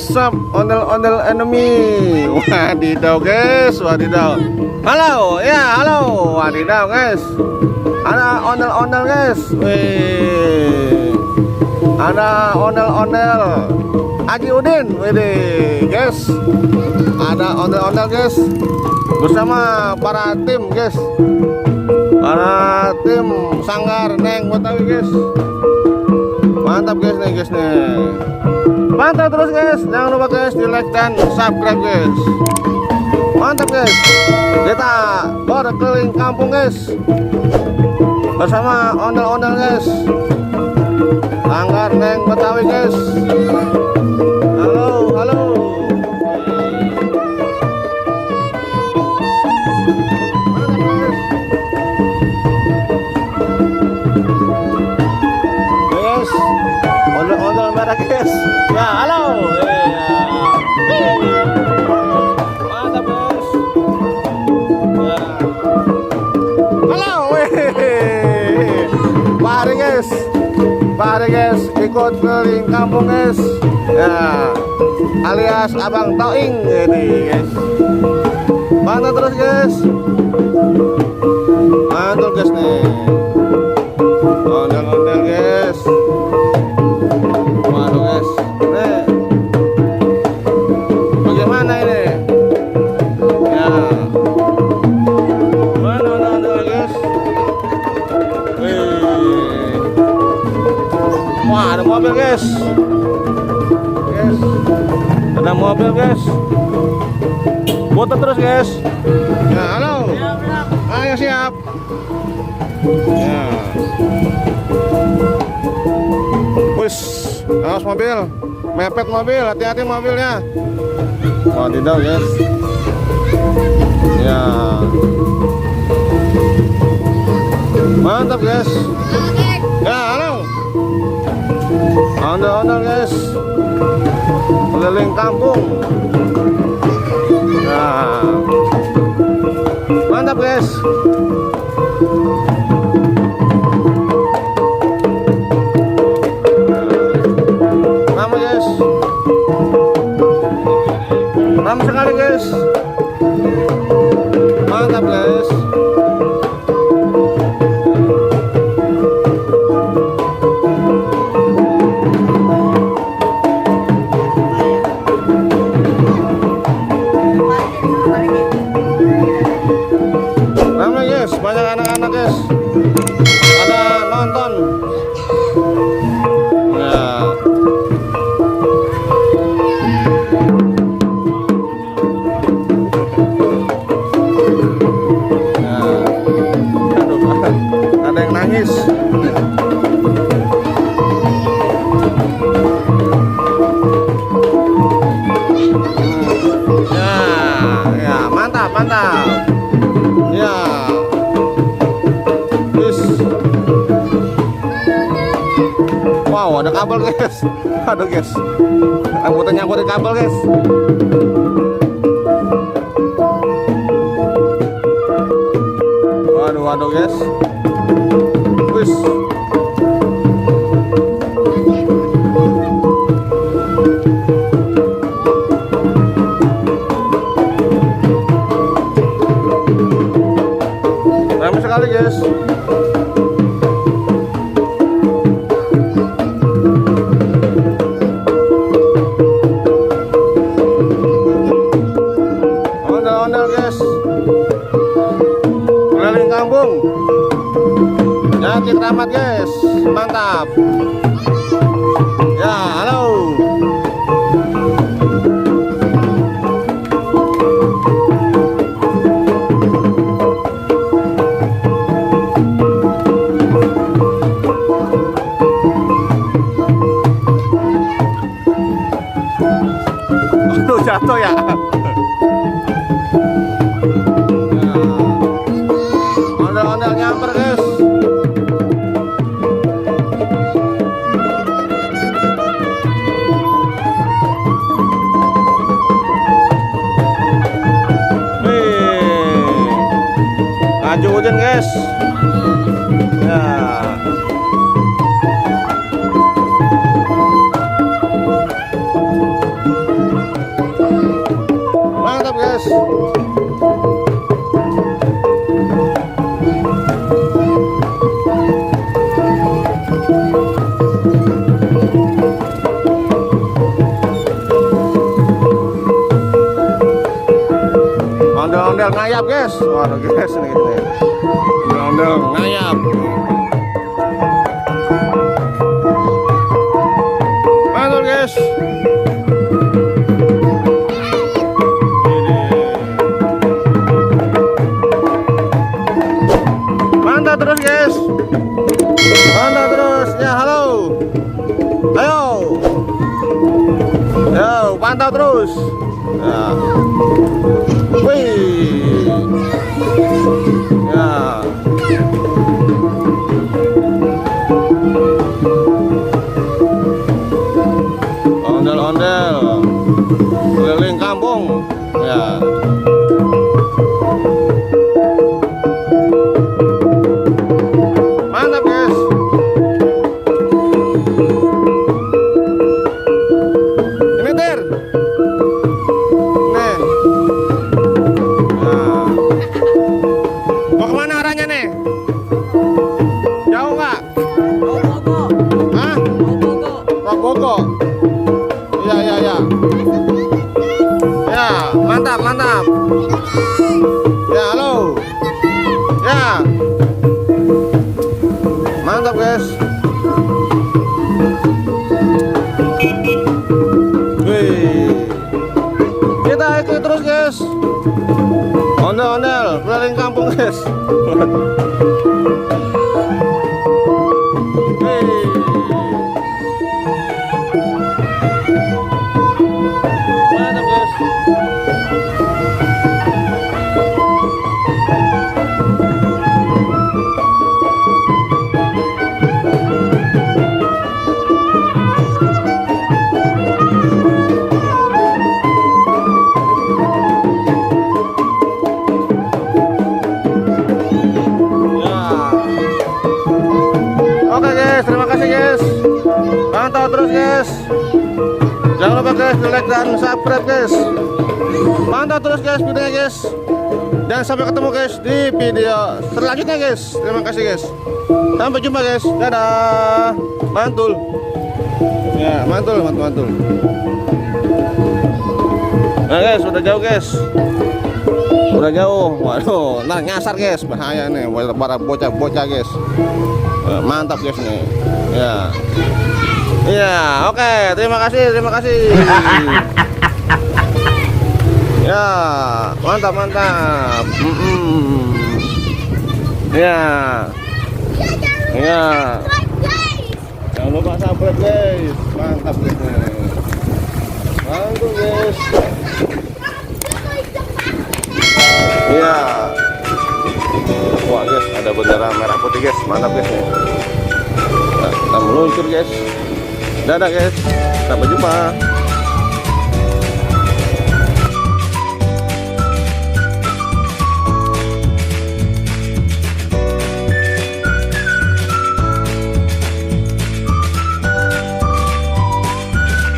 What's up, ondel-ondel enemy? Wadidaw guys, wadidaw. Halo, ya halo, wadidaw guys. Ada ondel-ondel guys. Wih, ada ondel-ondel Haji Udin, wih guys. Ada ondel-ondel guys bersama para tim guys. Para tim Sanggar Neng Betawi guys. Mantap guys nih guys nih. Mantap terus guys, jangan lupa guys di like dan subscribe guys. Mantap guys, kita berkeliling kampung guys bersama ondel-ondel guys Sanggar Neng Betawi guys. Halo, halo. Ondel-ondel merah guys. Ya halo. Mantap guys. Ya. Halo. Mari guys. Mari guys ikut keliling kampung guys. Ya. Alias Abang Toing ini guys. Mantap terus guys. Mantap guys nih. Ondel-ondel guys. Waduh guys, nih bagaimana ini? Ya, mana guys? Wih, wah ada mobil guys, ada mobil guys. Foto terus guys. Ya halo, ayo siap. Ya. Wis, awas mobil, mepet mobil, hati-hati mobilnya. Wadidaw guys. Ya, mantap guys. Ya halo, ondel-ondel guys, keliling kampung. Ya, mantap guys. Ramai sekali guys. Mantap guys. Ramai guys, banyak anak-anak guys. Ada nonton. Ya. Ada yang nangis. Ya, mantap, mantap. Ya, yes. Wow, ada kabel guys. Aduh guys, rambutnya nyangkut di kabel guys. Waduh guys. Wis. Ramai sekali guys. Ondel-ondel guys. Keliling kampung. Jadi keramat guys, mantap. Ya halo. Aduh jatuh ya. Ondel-ondel nyamper guys. Maju hujan guys. Ya. ngayap guys. Waduh guys nih. Ondel ngayap. Mantul guys. Mantap terus guys. Mantap terus. Ya halo. Ayo. Yo, pantau terus. Ya. Wih. Ya. Ondel-ondel keliling kampung. Ya. Mantap guys. Ini Ter. Nih. Nah. Mau kemana arahnya nih? Jauh nggak? Hah? Rogogo. Iya iya iya. Ya, mantap mantap. Ya halo. Ya. Mantap guys. Wih. Kita ikut terus guys. Ondel-ondel keliling kampung guys. Wih. Mantap guys. Oke guys, terima kasih guys. Pantau terus guys. Jangan lupa guys di like dan subscribe guys. Pantau terus guys videonya guys. Dan sampai ketemu guys di video selanjutnya guys. Terima kasih guys. Sampai jumpa guys. Dadah. Mantul. Ya, mantul, mantul, mantul. Nah guys, udah jauh guys. Udah jauh. Waduh, nah nyasar guys. Bahaya nih para bocah-bocah guys. Mantap guys nih. Ya. Iya, oke. Terima kasih, terima kasih. Ya, mantap, mantap. Ya. Ya. Jangan lupa subscribe guys. Mantap guys nih. Mantap guys. Iya. Wah guys, ada bendera merah putih guys, mantap guys nih. Nah, kita meluncur guys. Dadah guys, sampai jumpa.